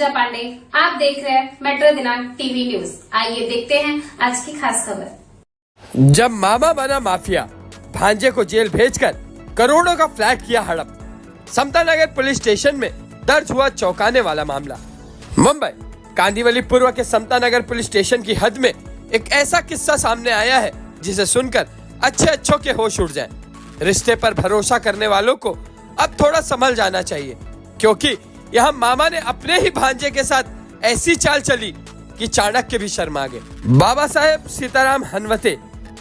पूजा पांडे, आप देख रहे हैं मेट्रो दिनांक टीवी न्यूज। आइए देखते हैं आज की खास खबर। जब मामा बना माफिया, भांजे को जेल भेजकर करोड़ों का फ्लैट किया हड़प। समता नगर पुलिस स्टेशन में दर्ज हुआ चौंकाने वाला मामला। मुंबई कांदिवली पूर्व के समता नगर पुलिस स्टेशन की हद में एक ऐसा किस्सा सामने आया है जिसे सुनकर अच्छों के होश उड़ जाएं। रिश्ते पर भरोसा करने वालों को अब थोड़ा संभल जाना चाहिए, क्योंकि यहाँ मामा ने अपने ही भांजे के साथ ऐसी चाल चली कि चाणक्य भी शर्मा गए। बाबा साहेब सीताराम हनवते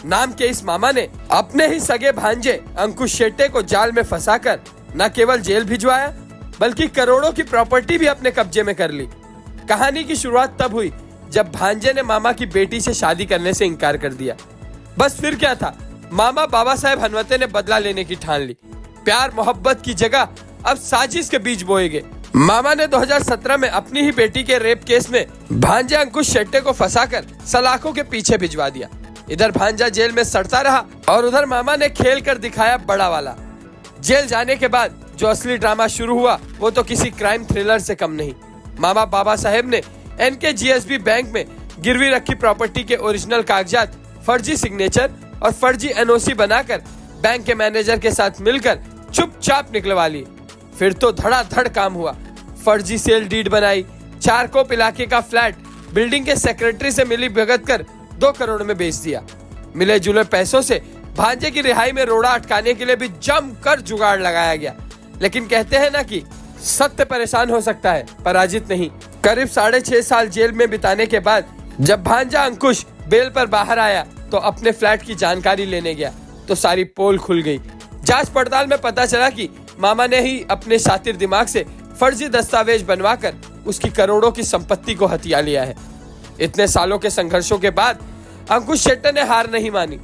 नाम के इस मामा ने अपने ही सगे भांजे अंकुश शेट्टे को जाल में फंसाकर न केवल जेल भिजवाया बल्कि करोड़ों की प्रॉपर्टी भी अपने कब्जे में कर ली। कहानी की शुरुआत तब हुई जब भांजे ने मामा की बेटी से शादी करने से इनकार कर दिया। बस फिर क्या था, मामा बाबा साहेब हनवते ने बदला लेने की ठान ली। प्यार मोहब्बत की जगह अब साजिश के बीज बोए गए। मामा ने 2017 में अपनी ही बेटी के रेप केस में भांजे अंकुश शेट्टे को फंसाकर सलाखों के पीछे भिजवा दिया। इधर भांजा जेल में सड़ता रहा और उधर मामा ने खेल कर दिखाया बड़ा वाला। जेल जाने के बाद जो असली ड्रामा शुरू हुआ वो तो किसी क्राइम थ्रिलर से कम नहीं। मामा बाबा साहेब ने NKGSB बैंक में गिरवी रखी प्रॉपर्टी के ओरिजिनल कागजात, फर्जी सिग्नेचर और फर्जी NOC बनाकर बैंक के मैनेजर के साथ मिलकर चुपचाप निकलवा लिए। फिर तो धड़ाधड़ काम हुआ। फर्जी सेल डीड बनाई, चारकोप इलाके का फ्लैट बिल्डिंग के सेक्रेटरी से मिली भगत कर 2 करोड़ में बेच दिया। मिले जुले पैसों से भांजे की रिहाई में रोड़ा अटकाने के लिए भी जमकर जुगाड़ लगाया गया। लेकिन कहते हैं ना कि सत्य परेशान हो सकता है, पराजित नहीं। करीब 6.5 साल जेल में बिताने के बाद जब भांजा अंकुश बेल पर बाहर आया तो अपने फ्लैट की जानकारी लेने गया तो सारी पोल खुल गई। जांच पड़ताल में पता चला कि मामा ने ही अपने शातिर दिमाग से फर्जी दस्तावेज बनवाकर उसकी करोड़ों की संपत्ति को हथिया लिया है। इतने सालों के संघर्षों के बाद अंकुश शेट्टे ने हार नहीं मानी।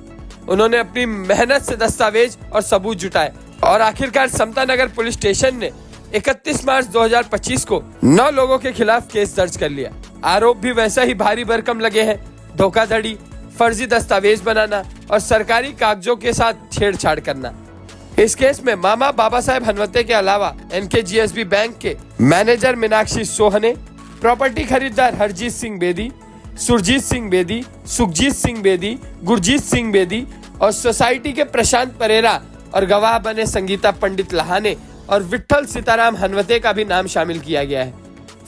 उन्होंने अपनी मेहनत से दस्तावेज और सबूत जुटाए और आखिरकार समता नगर पुलिस स्टेशन ने 31 मार्च 2025 को 9 लोगों के खिलाफ केस दर्ज कर लिया। आरोप भी वैसा ही भारी भरकम लगे हैं। धोखाधड़ी, फर्जी दस्तावेज बनाना और सरकारी कागजों के साथ छेड़छाड़ करना। इस केस में मामा बाबा साहेब हनवते के अलावा NKGSB बैंक के मैनेजर मीनाक्षी सोहने, प्रॉपर्टी खरीदार हरजीत सिंह बेदी, सुरजीत सिंह बेदी, सुखजीत सिंह बेदी, गुरजीत सिंह बेदी और सोसाइटी के प्रशांत परेरा और गवाह बने संगीता पंडित लहाने और विट्ठल सीताराम हनवते का भी नाम शामिल किया गया है।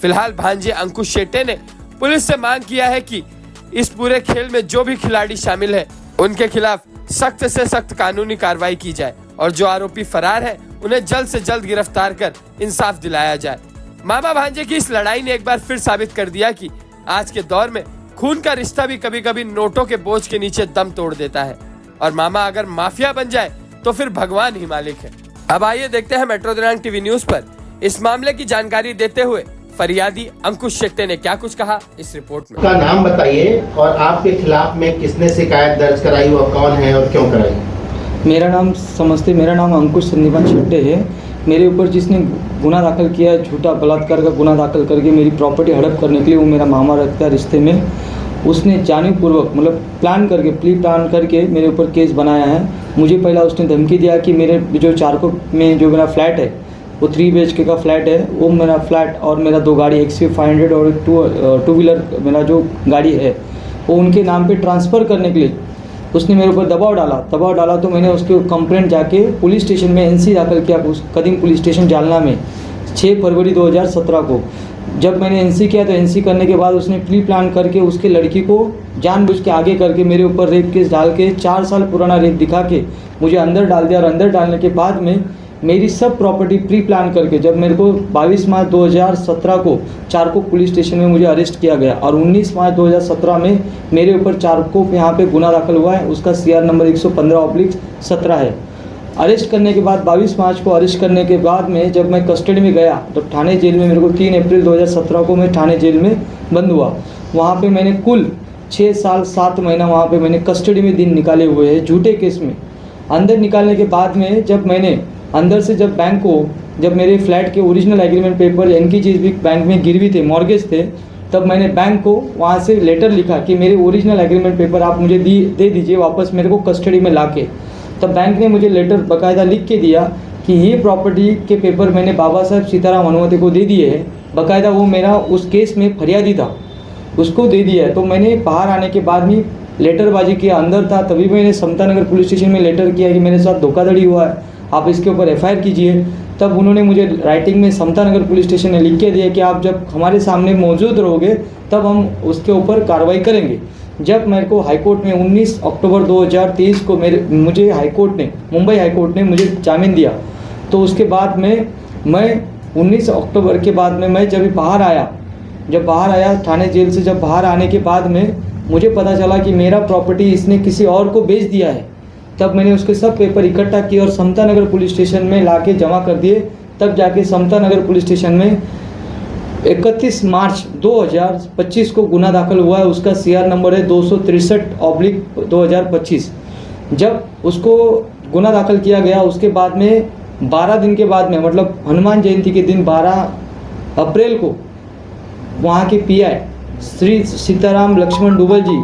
फिलहाल भांजे अंकुश शेट्टे ने पुलिस से मांग किया है कि इस पूरे खेल में जो भी खिलाड़ी शामिल है उनके खिलाफ सख्त से सख्त कानूनी कार्रवाई की जाए और जो आरोपी फरार है उन्हें जल्द से जल्द गिरफ्तार कर इंसाफ दिलाया जाए। मामा भांजे की इस लड़ाई ने एक बार फिर साबित कर दिया कि आज के दौर में खून का रिश्ता भी कभी कभी नोटों के बोझ के नीचे दम तोड़ देता है और मामा अगर माफिया बन जाए तो फिर भगवान ही मालिक है। अब आइए देखते हैं मेट्रो दिनांक टीवी न्यूज पर इस मामले की जानकारी देते हुए फरियादी अंकुश शेट्टे ने क्या कुछ कहा इस रिपोर्ट में। का नाम बताइए और आपके खिलाफ में किसने शिकायत दर्ज कराई, वो कौन है और क्यों कराई? मेरा नाम अंकुश संदीपान शेट्टे है। मेरे ऊपर जिसने गुनाह दाखिल किया है, झूठा बलात्कार का गुनाह दाखिल करके मेरी प्रॉपर्टी हड़प करने के लिए, वो मेरा मामा रखता है रिश्ते में। उसने जानबूझपूर्वक प्री प्लान करके मेरे ऊपर केस बनाया है। मुझे पहला उसने धमकी दिया कि मेरे जो चारकोप में जो मेरा फ्लैट है वो 3 BHK का फ्लैट है, वो मेरा फ्लैट और मेरा 2 गाड़ी XUV 500 और एक 2 व्हीलर मेरा जो गाड़ी है वो उनके नाम पे ट्रांसफ़र करने के लिए उसने मेरे ऊपर दबाव डाला। तो मैंने उसके कंप्लेंट जाके पुलिस स्टेशन में NC दाखिल किया, उस कदीम पुलिस स्टेशन जालना में 6 फरवरी 2017 को। जब मैंने NC किया तो NC करने के बाद उसने प्री प्लान करके उसके लड़की को जानबूझ के आगे करके मेरे ऊपर रेप केस डाल के 4 साल पुराना रेप दिखा के मुझे अंदर डाल दिया। और अंदर डालने के बाद में मेरी सब प्रॉपर्टी प्री प्लान करके जब मेरे को 22 मार्च 2017 को चारकोप पुलिस स्टेशन में मुझे अरेस्ट किया गया और 19 मार्च 2017 में मेरे ऊपर चारकोप यहाँ पे गुनाह दाखिल हुआ है। उसका CR नंबर 115/17 है। अरेस्ट करने के बाद 22 मार्च को अरेस्ट करने के बाद में जब मैं कस्टडी में गया तो थाने जेल में मेरे को 3 अप्रैल 2017 को मैं थाने जेल में बंद हुआ। वहाँ पे मैंने कुल 6 साल 7 महीना वहाँ पे मैंने कस्टडी में दिन निकाले हुए हैं झूठे केस में। अंदर निकालने के बाद में जब मैंने अंदर से जब मेरे फ्लैट के original agreement paper NKGSB bank में गिरवी थे, मॉर्गेज थे, तब मैंने बैंक को वहाँ से लेटर लिखा कि मेरे ओरिजिनल एग्रीमेंट पेपर आप मुझे दे दीजिए वापस मेरे को कस्टडी में लाके। तब बैंक ने मुझे लेटर बाकायदा लिख के दिया कि ये प्रॉपर्टी के पेपर मैंने बाबा साहेब सीताराम हनवते को दे दिए हैं बाकायदा वो मेरा उस केस में फरियादी था, उसको दे दिया है। तो मैंने बाहर आने के बाद भी लेटरबाजी किया, अंदर था तभी मैंने समता नगर पुलिस स्टेशन में लेटर किया कि मेरे साथ धोखाधड़ी हुआ है, आप इसके ऊपर एफआईआर कीजिए। तब उन्होंने मुझे राइटिंग में समता नगर पुलिस स्टेशन ने लिख के दिया कि आप जब हमारे सामने मौजूद रहोगे तब हम उसके ऊपर कार्रवाई करेंगे। जब मेरे को हाईकोर्ट में 19 अक्टूबर 2023 को मुझे मुंबई हाईकोर्ट ने मुझे जामीन दिया, तो उसके बाद में मैं 19 अक्टूबर के बाद में मैं जब बाहर आया थाने जेल से, जब बाहर आने के बाद में मुझे पता चला कि मेरा प्रॉपर्टी इसने किसी और को बेच दिया है। तब मैंने उसके सब पेपर इकट्ठा किए और समता नगर पुलिस स्टेशन में लाके जमा कर दिए। तब जाके समता नगर पुलिस स्टेशन में 31 मार्च 2025 को गुना दाखिल हुआ है। उसका CR नंबर है 263/2025। जब उसको गुना दाखिल किया गया, उसके बाद में 12 दिन के बाद में, मतलब हनुमान जयंती के दिन 12 अप्रैल को वहाँ के PI श्री सीताराम लक्ष्मण डुबल जी,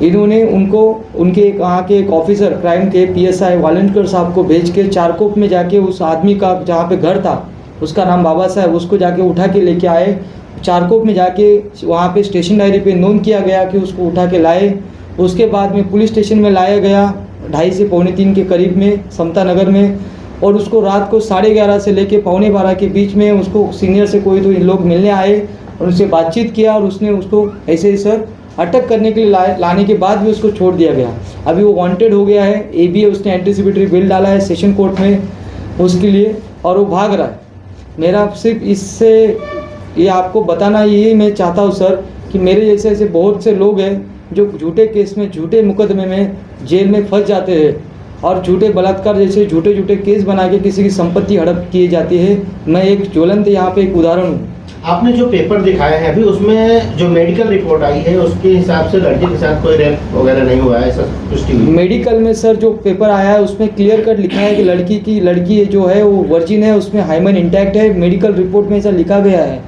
इन्होंने उनके वहाँ के एक ऑफिसर क्राइम के PSI वालंटियर साहब को भेज के चारकोप में जाके उस आदमी का जहाँ पे घर था, उसका नाम बाबा साहब, उसको जाके उठा के लेके आए। चारकोप में जाके वहाँ पे स्टेशन डायरी पे नोंद किया गया कि उसको उठा के लाए। उसके बाद में पुलिस स्टेशन में लाया गया 2:30 से 2:45 के करीब में समता नगर में, और उसको रात को 11:30 से लेके 11:45 के बीच में उसको सीनियर से कोई तो लोग मिलने आए और उससे बातचीत किया, और उसने उसको ऐसे ही सर अटक करने के लिए लाने के बाद भी उसको छोड़ दिया गया। अभी वो वांटेड हो गया है, ABA उसने एंटीसिपेटरी बिल डाला है सेशन कोर्ट में उसके लिए, और वो भाग रहा है। मेरा सिर्फ इससे ये आपको बताना यही मैं चाहता हूँ सर कि मेरे जैसे ऐसे बहुत से लोग हैं जो झूठे केस में, झूठे मुकदमे में जेल में फंस जाते हैं, और झूठे बलात्कार जैसे झूठे केस बना के किसी की संपत्ति हड़प की जाती है। मैं एक ज्वलंत यहाँ पे एक उदाहरण हूँ। आपने जो पेपर दिखाए हैं अभी, उसमें जो मेडिकल रिपोर्ट आई है उसके हिसाब से लड़के के साथ कोई रेप वगैरह नहीं हुआ है, ऐसा पुष्टि हुई? मेडिकल में सर जो पेपर आया है उसमें क्लियर कट लिखा है कि लड़की जो है वो वर्जिन है, उसमें हाइमन इंटैक्ट है। मेडिकल रिपोर्ट में ऐसा लिखा गया है।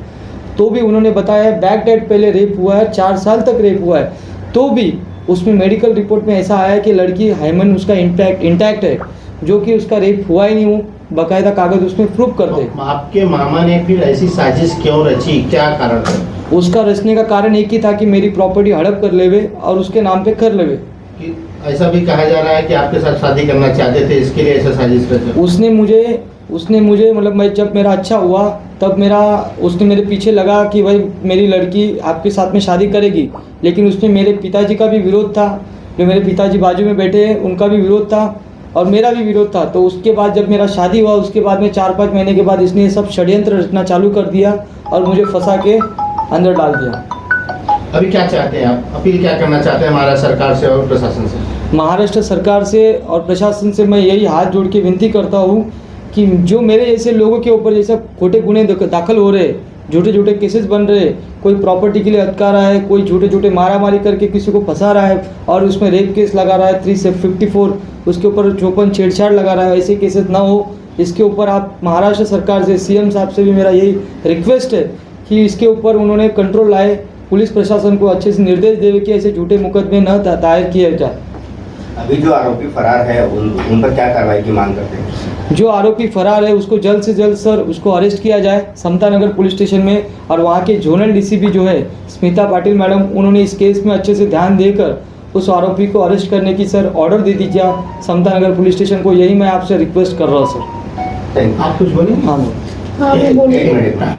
तो भी उन्होंने बताया बैक डेट पहले रेप हुआ है, 4 साल तक रेप हुआ है, तो भी उसमें मेडिकल रिपोर्ट में ऐसा आया कि लड़की हाइमन उसका इंटैक्ट है, जो कि उसका रेप हुआ ही नहीं हो, बाकायदा कागज उसमें प्रूफ करते। आपके मामा ने फिर ऐसी साजिश क्यों रची, क्या कारण है? उसका रचने का कारण एक ही था कि मेरी प्रॉपर्टी हड़प कर लेवे और उसके नाम पे कर लेवे। ऐसा भी कहा जा रहा है कि आपके साथ शादी करना चाहते थे, इसके लिए ऐसा साजिश रचा? उसने मुझे मतलब मैं जब मेरा अच्छा हुआ तब उसने मेरे पीछे लगा कि भाई मेरी लड़की आपके साथ में शादी करेगी, लेकिन उसमें मेरे पिताजी का भी विरोध था, जो मेरे पिताजी बाजू में बैठे हैं उनका भी विरोध था और मेरा भी विरोध था। तो उसके बाद जब मेरा शादी हुआ उसके बाद में 4-5 महीने के बाद इसने सब षड्यंत्र रचना चालू कर दिया और मुझे फंसा के अंदर डाल दिया। अभी क्या चाहते हैं आप, अपील क्या करना चाहते हैं महाराष्ट्र सरकार से और प्रशासन से? महाराष्ट्र सरकार से और प्रशासन से मैं यही हाथ जोड़ के विनती करता हूँ कि जो मेरे जैसे लोगों के ऊपर जैसे खोटे गुने दाखिल हो रहे, झूठे केसेस बन रहे, कोई प्रॉपर्टी के लिए अटका रहा है, कोई झूठे मारामारी करके किसी को फंसा रहा है और उसमें रेप केस लगा रहा है 354, उसके ऊपर चौपन छेड़छाड़ लगा रहा है, ऐसे केसेस ना हो। इसके ऊपर आप महाराष्ट्र सरकार से, CM साहब से भी मेरा यही रिक्वेस्ट है कि इसके ऊपर उन्होंने कंट्रोल लाए, पुलिस प्रशासन को अच्छे से निर्देश देवे कि ऐसे झूठे मुकदमे न दायर किए जाए। अभी जो आरोपी फरार है उन पर क्या कार्रवाई की मांग करते हैं? जो आरोपी फरार है उसको जल्द से जल्द सर उसको अरेस्ट किया जाए समता नगर पुलिस स्टेशन में, और वहाँ के जोनल DCP जो है स्मिता पाटिल मैडम, उन्होंने इस केस में अच्छे से ध्यान देकर उस आरोपी को अरेस्ट करने की सर ऑर्डर दे दीजिए समता नगर पुलिस स्टेशन को। यही मैं आपसे रिक्वेस्ट कर रहा हूँ सर। आप कुछ बोलिए। हाँ बोलिए।